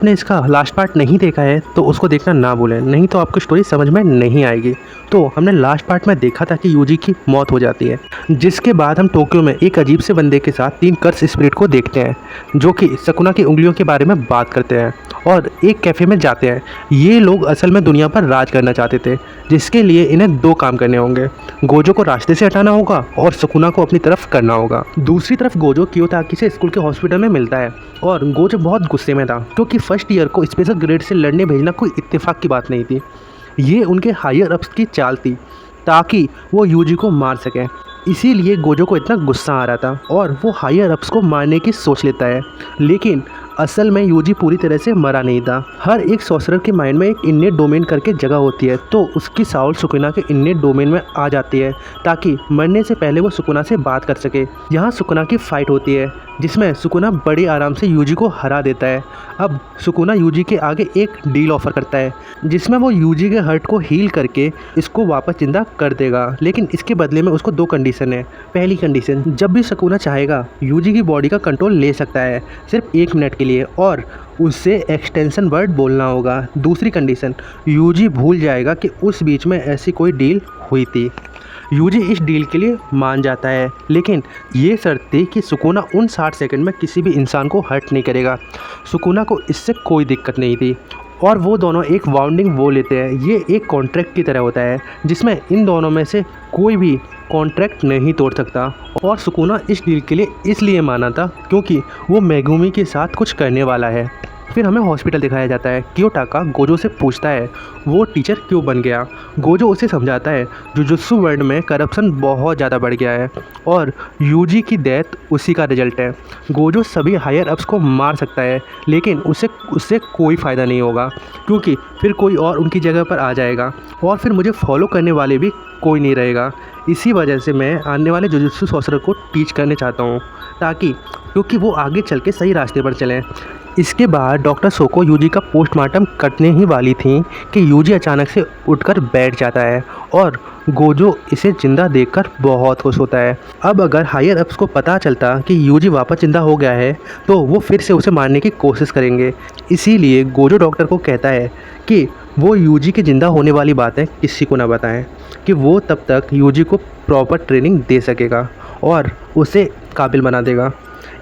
आपने इसका last part नहीं देखा है तो उसको देखना ना भूलें, नहीं तो आपको स्टोरी समझ में नहीं आएगी। तो हमने लास्ट पार्ट में देखा था कि यूजी की मौत हो जाती है, जिसके बाद हम टोक्यो में एक अजीब से बंदे के साथ 3 कर्स स्पिरिट को देखते हैं जो कि सकुना की उंगलियों के बारे में बात करते हैं और एक कैफ़े में जाते हैं। ये लोग असल में दुनिया पर राज करना चाहते थे, जिसके लिए इन्हें 2 काम करने होंगे। गोजो को रास्ते से हटाना होगा और सकुना को अपनी तरफ करना होगा। दूसरी तरफ गोजो कियोताकी से स्कूल के हॉस्पिटल में मिलता है और गोजो बहुत गुस्से में था क्योंकि फर्स्ट ईयर को स्पेशल ग्रेड से लड़ने भेजना कोई इत्तेफाक की बात नहीं थी। ये उनके हायर अप्स की चाल थी ताकि वो यूजी को मार सकें। इसीलिए गोजो को इतना गुस्सा आ रहा था और वो हायर अप्स को मारने की सोच लेता है। लेकिन असल में यूजी पूरी तरह से मरा नहीं था। हर एक सॉर्सरर के माइंड में एक इन्नेट डोमेन करके जगह होती है, तो उसकी साउल सुकुना के इन्नेट डोमेन में आ जाती है ताकि मरने से पहले वो सुकुना से बात कर सके। यहाँ सुकुना की फाइट होती है जिसमें सुकुना बड़े आराम से यूजी को हरा देता है। अब सुकुना यूजी के आगे एक डील ऑफर करता है जिसमें वो यूजी के हर्ट को हील करके इसको वापस जिंदा कर देगा, लेकिन इसके बदले में उसको 2 कंडीशन है। पहली कंडीशन, जब भी सुकुना चाहेगा यूजी की बॉडी का कंट्रोल ले सकता है सिर्फ 1 मिनट के लिए और उससे एक्सटेंशन वर्ड बोलना होगा। दूसरी कंडीशन, यूजी भूल जाएगा कि उस बीच में ऐसी कोई डील हुई थी। यूजी इस डील के लिए मान जाता है, लेकिन ये शर्त थी कि सुकुना उन 60 सेकंड में किसी भी इंसान को हर्ट नहीं करेगा। सुकुना को इससे कोई दिक्कत नहीं थी और वो दोनों एक वाउंडिंग वो लेते हैं। ये एक कॉन्ट्रैक्ट की तरह होता है जिसमें इन दोनों में से कोई भी कॉन्ट्रैक्ट नहीं तोड़ सकता। और सुकुना इस डील के लिए इसलिए माना था क्योंकि वो मेगुमी के साथ कुछ करने वाला है। फिर हमें हॉस्पिटल दिखाया जाता है। कियोटाका गोजो से पूछता है वो टीचर क्यों बन गया। गोजो उसे समझाता है जुजुत्सु वर्ल्ड में करप्शन बहुत ज़्यादा बढ़ गया है और यूजी की डेथ उसी का रिजल्ट है। गोजो सभी हायर अप्स को मार सकता है, लेकिन उससे कोई फ़ायदा नहीं होगा क्योंकि फिर कोई और उनकी जगह पर आ जाएगा और फिर मुझे फॉलो करने वाले भी कोई नहीं रहेगा। इसी वजह से मैं आने वाले जुजुत्सु सॉर्सरर को टीच करने चाहता हूँ क्योंकि वो आगे चल के सही रास्ते पर चलें। इसके बाद डॉक्टर सोको यूजी का पोस्टमार्टम करने ही वाली थी कि यूजी अचानक से उठकर बैठ जाता है और गोजो इसे जिंदा देखकर बहुत खुश होता है। अब अगर हायर अप्स को पता चलता कि यूजी वापस जिंदा हो गया है तो वो फिर से उसे मारने की कोशिश करेंगे। इसीलिए गोजो डॉक्टर को कहता है कि वो यूजी के ज़िंदा होने वाली बातें किसी को ना बताएं, कि वो तब तक यूजी को प्रॉपर ट्रेनिंग दे सकेगा और उसे काबिल बना देगा।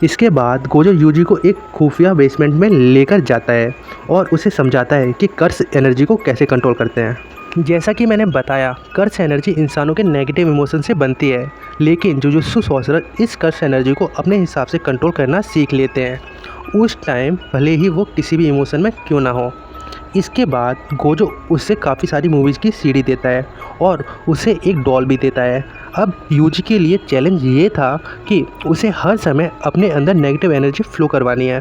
इसके बाद गोजो यूजी को एक खुफिया बेसमेंट में लेकर जाता है और उसे समझाता है कि कर्स एनर्जी को कैसे कंट्रोल करते हैं। जैसा कि मैंने बताया, कर्स एनर्जी इंसानों के नेगेटिव इमोशन से बनती है, लेकिन जुजुत्सु सॉर्सरर इस कर्स एनर्जी को अपने हिसाब से कंट्रोल करना सीख लेते हैं, उस टाइम भले ही वो किसी भी इमोशन में क्यों ना हो। इसके बाद गोजो उससे काफ़ी सारी मूवीज़ की सीडी देता है और उसे एक डॉल भी देता है। अब यूजी के लिए चैलेंज ये था कि उसे हर समय अपने अंदर नेगेटिव एनर्जी फ्लो करवानी है,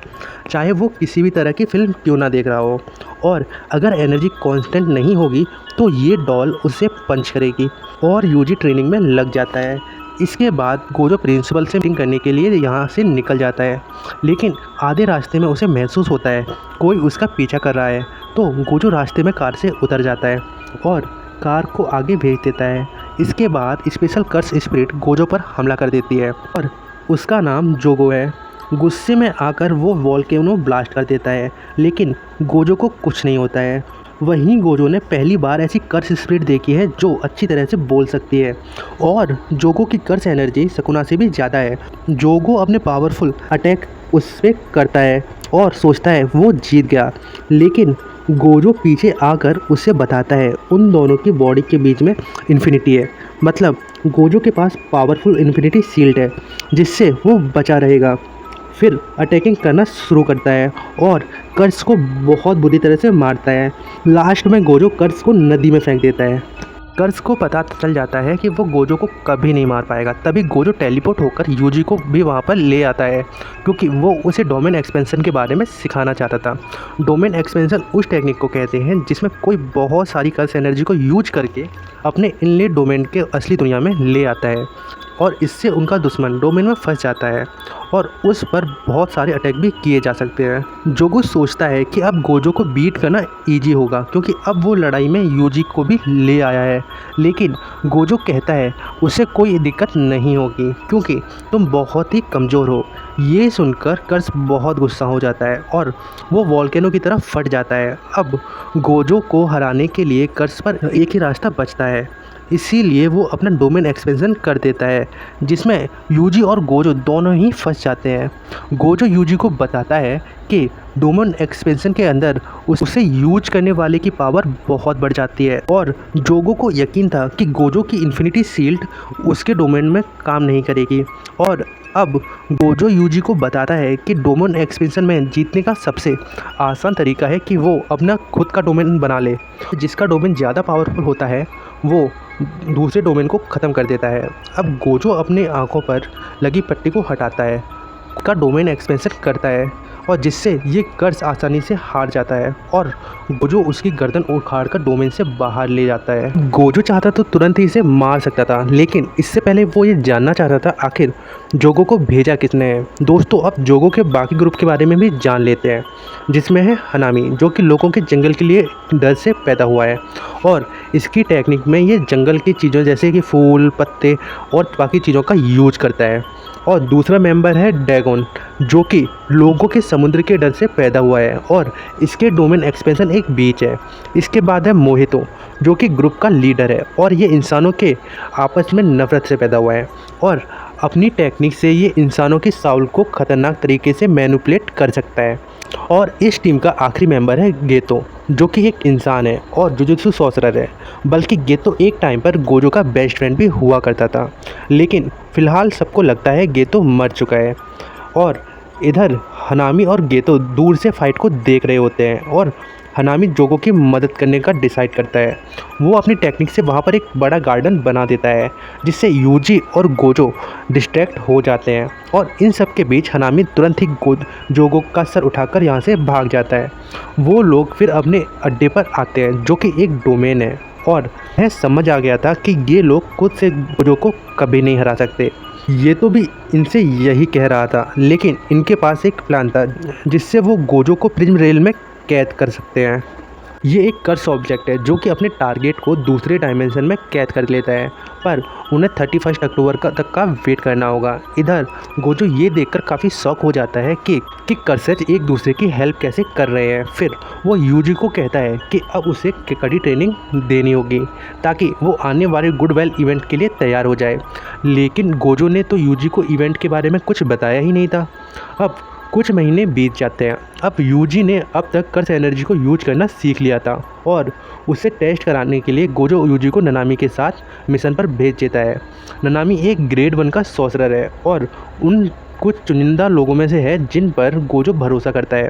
चाहे वो किसी भी तरह की फिल्म क्यों ना देख रहा हो। और अगर एनर्जी कांस्टेंट नहीं होगी तो ये डॉल उसे पंच करेगी और यूजी ट्रेनिंग में लग जाता है। इसके बाद गोजो प्रिंसिपल से मीटिंग करने के लिए यहाँ से निकल जाता है, लेकिन आधे रास्ते में उसे महसूस होता है कोई उसका पीछा कर रहा है। तो गोजो रास्ते में कार से उतर जाता है और कार को आगे भेज देता है। इसके बाद स्पेशल कर्स स्पिरिट गोजो पर हमला कर देती है और उसका नाम जोगो है। गुस्से में आकर वो वॉल्केनो ब्लास्ट कर देता है, लेकिन गोजो को कुछ नहीं होता है। वहीं गोजो ने पहली बार ऐसी कर्स स्पिरिट देखी है जो अच्छी तरह से बोल सकती है और जोगो की कर्स एनर्जी सकुना से भी ज़्यादा है। जोगो अपने पावरफुल अटैक उस पर करता है और सोचता है वो जीत गया, लेकिन गोजो पीछे आकर उसे बताता है उन दोनों की बॉडी के बीच में इन्फिनिटी है। मतलब गोजो के पास पावरफुल इन्फिनिटी शील्ड है जिससे वो बचा रहेगा। फिर अटैकिंग करना शुरू करता है और कर्स को बहुत बुरी तरह से मारता है। लास्ट में गोजो कर्स को नदी में फेंक देता है। कर्स को पता चल जाता है कि वो गोजो को कभी नहीं मार पाएगा। तभी गोजो टेलीपोर्ट होकर यूजी को भी वहाँ पर ले आता है क्योंकि वो उसे डोमेन एक्सपेंशन के बारे में सिखाना चाहता था। डोमेन एक्सपेंशन उस टेक्निक को कहते हैं जिसमें कोई बहुत सारी कर्स एनर्जी को यूज करके अपने इनलेट डोमेन के असली दुनिया में ले आता है। और इससे उनका दुश्मन डोमेन में फंस जाता है और उस पर बहुत सारे अटैक भी किए जा सकते हैं। जोगो सोचता है कि अब गोजो को बीट करना इजी होगा क्योंकि अब वो लड़ाई में यूजी को भी ले आया है, लेकिन गोजो कहता है उसे कोई दिक्कत नहीं होगी क्योंकि तुम बहुत ही कमज़ोर हो। ये सुनकर कर्स बहुत गुस्सा हो जाता है और वो वॉल्केनो की तरफ फट जाता है। अब गोजो को हराने के लिए कर्स पर एक ही रास्ता बचता है, इसीलिए वो अपना डोमेन एक्सपेंशन कर देता है जिसमें यूजी और गोजो दोनों ही फंस जाते हैं। गोजो यूजी को बताता है कि डोमेन एक्सपेंशन के अंदर उसे यूज करने वाले की पावर बहुत बढ़ जाती है और जोगो को यकीन था कि गोजो की इन्फिनिटी शील्ड उसके डोमेन में काम नहीं करेगी। और अब गोजो यूजी को बताता है कि डोमेन एक्सपेंशन में जीतने का सबसे आसान तरीका है कि वो अपना खुद का डोमेन बना ले। जिसका डोमेन ज़्यादा पावरफुल होता है वो दूसरे डोमेन को ख़त्म कर देता है। अब गोजो अपने आँखों पर लगी पट्टी को हटाता है, का डोमेन एक्सपेंशन करता है और जिससे ये कर्स आसानी से हार जाता है और गोजो उसकी गर्दन उखाड़ कर डोमेन से बाहर ले जाता है। गोजो चाहता तो तुरंत ही इसे मार सकता था, लेकिन इससे पहले वो ये जानना चाहता था आखिर जोगो को भेजा किसने है। दोस्तों, अब जोगो के बाकी ग्रुप के बारे में भी जान लेते हैं, जिसमें है हनामी, जो कि लोगों के जंगल के लिए डर से पैदा हुआ है और इसकी टेक्निक में ये जंगल की चीज़ों जैसे कि फूल, पत्ते और बाकी चीज़ों का यूज करता है। और दूसरा मेंबर है डैगोन, जो कि लोगों के समुद्र के डर से पैदा हुआ है और इसके डोमेन एक्सपेंशन एक बीच है। इसके बाद है मोहितो, जो कि ग्रुप का लीडर है और ये इंसानों के आपस में नफरत से पैदा हुआ है और अपनी टेक्निक से ये इंसानों की साउल को ख़तरनाक तरीके से मैनिपुलेट कर सकता है। और इस टीम का आखिरी मेंबर है गेतो, जो कि एक इंसान है और जुजुत्सु सॉर्सरर है। बल्कि गेतो एक टाइम पर गोजो का बेस्ट फ्रेंड भी हुआ करता था, लेकिन फ़िलहाल सबको लगता है गेतो मर चुका है। और इधर हनामी और गेतो दूर से फाइट को देख रहे होते हैं और हनामी जोगो की मदद करने का डिसाइड करता है। वो अपनी टेक्निक से वहाँ पर एक बड़ा गार्डन बना देता है जिससे यूजी और गोजो डिस्ट्रैक्ट हो जाते हैं और इन सब के बीच हनामी तुरंत ही जोगो का सर उठाकर यहाँ से भाग जाता है। वो लोग फिर अपने अड्डे पर आते हैं जो कि एक डोमेन है और यह समझ आ गया था कि ये लोग खुद से गोजो को कभी नहीं हरा सकते। ये तो भी इनसे यही कह रहा था, लेकिन इनके पास एक प्लान था जिससे वो गोजो को प्रिज्म रेल में कैद कर सकते हैं। ये एक कर्स ऑब्जेक्ट है जो कि अपने टारगेट को दूसरे डायमेंशन में कैद कर लेता है, पर उन्हें 31 अक्टूबर तक का वेट करना होगा। इधर गोजो ये देखकर काफ़ी शॉक हो जाता है कि कर्सेज एक दूसरे की हेल्प कैसे कर रहे हैं। फिर वो यूजी को कहता है कि अब उसे कड़ी ट्रेनिंग देनी होगी ताकि वो आने वाले गुडवेल इवेंट के लिए तैयार हो जाए। लेकिन गोजो ने तो यूजी को इवेंट के बारे में कुछ बताया ही नहीं था। अब कुछ महीने बीत जाते हैं। अब यूजी ने अब तक कर्स एनर्जी को यूज करना सीख लिया था और उसे टेस्ट कराने के लिए गोजो यूजी को ननामी के साथ मिशन पर भेज देता है। ननामी एक ग्रेड 1 का सॉर्सरर है और उन कुछ चुनिंदा लोगों में से है जिन पर गोजो भरोसा करता है।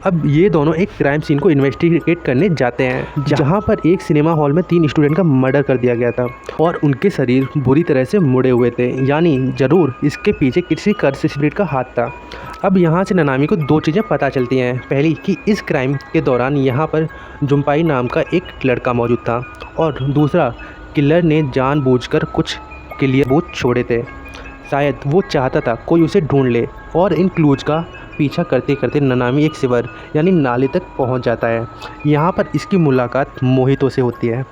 अब ये दोनों एक क्राइम सीन को इन्वेस्टिगेट करने जाते हैं जहाँ पर एक सिनेमा हॉल में 3 स्टूडेंट का मर्डर कर दिया गया था और उनके शरीर बुरी तरह से मुड़े हुए थे, यानी ज़रूर इसके पीछे किसी कर्स स्पिरिट का हाथ था। अब यहाँ से ननामी को 2 चीज़ें पता चलती हैं। पहली कि इस क्राइम के दौरान यहाँ पर जुम्पाई नाम का एक लड़का मौजूद था और दूसरा किलर ने जानबूझकर कुछ के लिए वो छोड़े थे। शायद वो चाहता था कोई उसे ढूंढ ले। और इन क्लूज का पीछा करते करते ननामी एक सिवर यानी नाले तक पहुंच जाता है। यहाँ पर इसकी मुलाकात मोहितो से होती है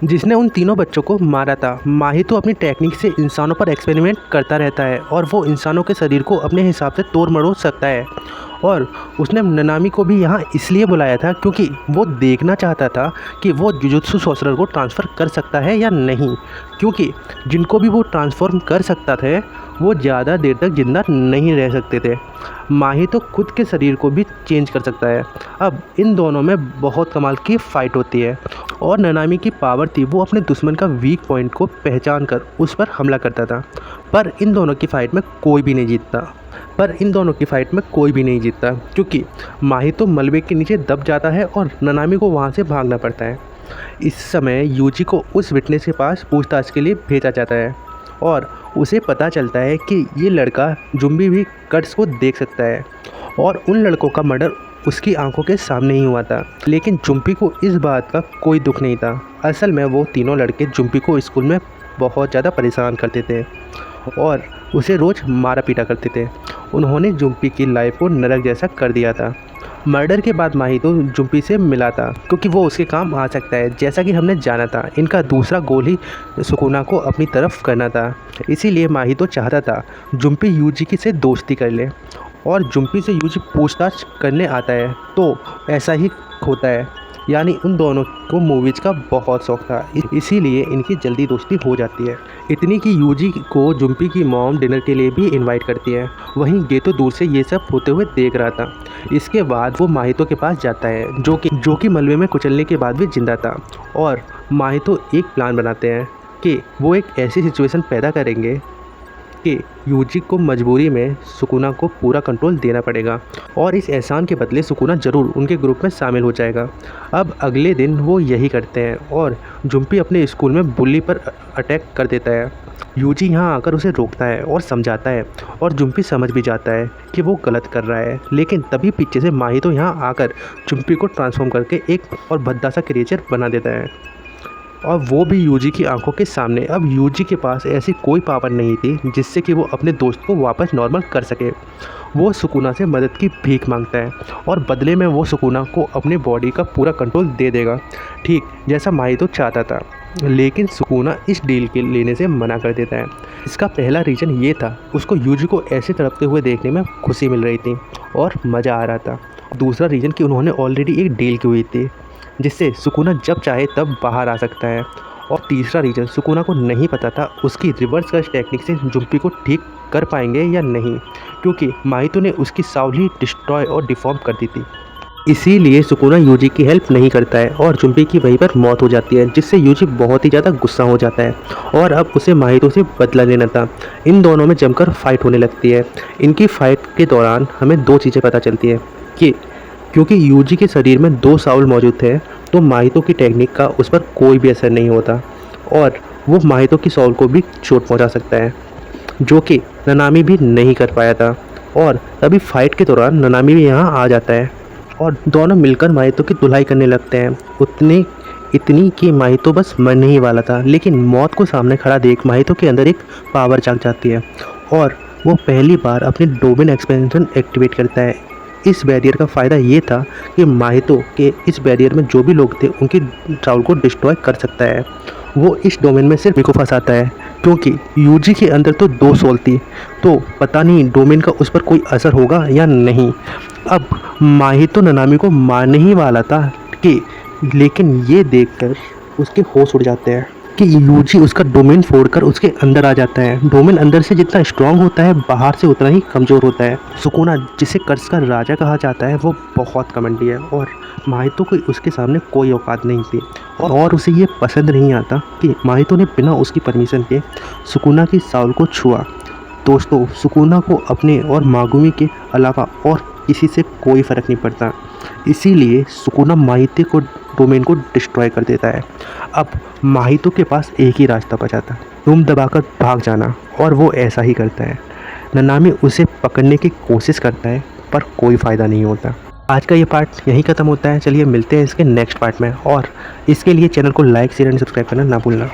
जिसने उन तीनों बच्चों को मारा था। माहितो अपनी टेक्निक से इंसानों पर एक्सपेरिमेंट करता रहता है और वो इंसानों के शरीर को अपने हिसाब से तोड़ मरोड़ सकता है और उसने ननामी को भी यहाँ इसलिए बुलाया था क्योंकि वो देखना चाहता था कि वो जुजुत्सु सॉर्सरर को ट्रांसफ़र कर सकता है या नहीं, क्योंकि जिनको भी वो ट्रांसफॉर्म कर सकता था वो ज़्यादा देर तक जिंदा नहीं रह सकते थे। माहितो खुद के शरीर को भी चेंज कर सकता है। अब इन दोनों में बहुत कमाल की फ़ाइट होती है और ननामी की पावर थी वो अपने दुश्मन का वीक पॉइंट को पहचान कर उस पर हमला करता था, पर इन दोनों की फ़ाइट में कोई भी नहीं जीतता क्योंकि माहितो मलबे के नीचे दब जाता है और ननामी को वहाँ से भागना पड़ता है। इस समय यूजी को उस विटनेस के पास पूछताछ के लिए भेजा जाता है और उसे पता चलता है कि ये लड़का जुम्बी भी कर्स को देख सकता है और उन लड़कों का मर्डर उसकी आंखों के सामने ही हुआ था। लेकिन जुम्पी को इस बात का कोई दुख नहीं था। असल में वो तीनों लड़के जुम्पी को स्कूल में बहुत ज़्यादा परेशान करते थे और उसे रोज़ मारा पीटा करते थे। उन्होंने जुम्पी की लाइफ को नरक जैसा कर दिया था। मर्डर के बाद माहितो जुम्पी से मिला था क्योंकि वो उसके काम आ सकता है। जैसा कि हमने जाना था, इनका दूसरा गोल ही सुकुना को अपनी तरफ करना था। इसीलिए माहितो चाहता था जुम्पी यूजी से दोस्ती कर ले और जुम्पी से यूजी पूछताछ करने आता है तो ऐसा ही होता है। यानी उन दोनों को मूवीज़ का बहुत शौक था, इसीलिए इनकी जल्दी दोस्ती हो जाती है। इतनी कि यूजी को जुम्पी की मॉम डिनर के लिए भी इनवाइट करती है। वहीं गेतो दूर से ये सब होते हुए देख रहा था। इसके बाद वो माहितो के पास जाता है जो कि मलबे में कुचलने के बाद भी जिंदा था। और माहितो एक प्लान बनाते हैं कि वो एक ऐसी सिचुएशन पैदा करेंगे कि यूजी को मजबूरी में सुकुना को पूरा कंट्रोल देना पड़ेगा और इस एहसान के बदले सुकुना ज़रूर उनके ग्रुप में शामिल हो जाएगा। अब अगले दिन वो यही करते हैं और जुम्पी अपने स्कूल में बुल्ली पर अटैक कर देता है। यूजी यहाँ आकर उसे रोकता है और समझाता है और जुम्पी समझ भी जाता है कि वो गलत कर रहा है। लेकिन तभी पीछे से माहितो यहाँ आकर जुम्पी को ट्रांसफॉर्म करके एक और भद्दा सा क्रिएचर बना देता है और वो भी यूजी की आंखों के सामने। अब यूजी के पास ऐसी कोई पावर नहीं थी जिससे कि वो अपने दोस्त को वापस नॉर्मल कर सके। वो सुकुना से मदद की भीख मांगता है और बदले में वो सुकुना को अपने बॉडी का पूरा कंट्रोल दे देगा, ठीक जैसा माहितो चाहता था। लेकिन सुकुना इस डील के लेने से मना कर देता है। इसका पहला रीज़न ये था, उसको यूजी को ऐसे तड़पते हुए देखने में खुशी मिल रही थी और मज़ा आ रहा था। दूसरा रीज़न कि उन्होंने ऑलरेडी एक डील की हुई थी जिससे सुकुना जब चाहे तब बाहर आ सकता है। और तीसरा रीज़न, सुकुना को नहीं पता था उसकी रिवर्स कर्स टेक्निक से जुम्पी को ठीक कर पाएंगे या नहीं, क्योंकि माहितो ने उसकी साउल ही डिस्ट्रॉय और डिफॉर्म कर दी थी। इसीलिए सुकुना यूजी की हेल्प नहीं करता है और जुम्पी की वहीं पर मौत हो जाती है, जिससे यूजी बहुत ही ज़्यादा गुस्सा हो जाता है और अब उसे माहितो से बदला लेना था। इन दोनों में जमकर फाइट होने लगती है। इनकी फाइट के दौरान हमें दो चीज़ें पता चलती है कि क्योंकि यूजी के शरीर में दो साउल मौजूद थे तो माहितो की टेक्निक का उस पर कोई भी असर नहीं होता और वो माहितो की साउल को भी चोट पहुंचा सकता है, जो कि ननामी भी नहीं कर पाया था। और तभी फाइट के दौरान ननामी भी यहाँ आ जाता है और दोनों मिलकर माहितो की धुलाई करने लगते हैं। इतनी कि माहितो बस मरने ही वाला था, लेकिन मौत को सामने खड़ा देख माहितो के अंदर एक पावर जाग जाती है और वो पहली बार अपनी डोमेन एक्सपेंशन एक्टिवेट करता है। इस बैरियर का फ़ायदा ये था कि माहितो के इस बैरियर में जो भी लोग थे उनकी साउल को डिस्ट्रॉय कर सकता है। वो इस डोमेन में सिर्फ को फंसाता है क्योंकि यूजी के अंदर तो दो सोल थी, तो पता नहीं डोमेन का उस पर कोई असर होगा या नहीं। अब माहितो ननामी को मारने ही वाला था कि लेकिन ये देखकर उसके होश उड़ जाते हैं कि यूजी उसका डोमेन फोड़कर उसके अंदर आ जाता है। डोमेन अंदर से जितना स्ट्रांग होता है बाहर से उतना ही कमज़ोर होता है। सुकुना, जिसे कर्स का राजा कहा जाता है, वो बहुत कमंडी है और माहितो को उसके सामने कोई औकात नहीं थी और उसे ये पसंद नहीं आता कि माहितो ने बिना उसकी परमिशन के सुकुना की साउल को छुआ। दोस्तों, सुकुना को अपने और मागुमी के अलावा और किसी से कोई फ़र्क नहीं पड़ता, इसीलिए सुकुना माहितो को डोमेन को डिस्ट्रॉय कर देता है। अब माहितो के पास एक ही रास्ता बचा था, रूम दबाकर भाग जाना, और वो ऐसा ही करता है। ननामी उसे पकड़ने की कोशिश करता है पर कोई फ़ायदा नहीं होता। आज का ये पार्ट यहीं ख़त्म होता है। चलिए मिलते हैं इसके नेक्स्ट पार्ट में, और इसके लिए चैनल को लाइक शेयर एंड सब्सक्राइब करना ना भूलना।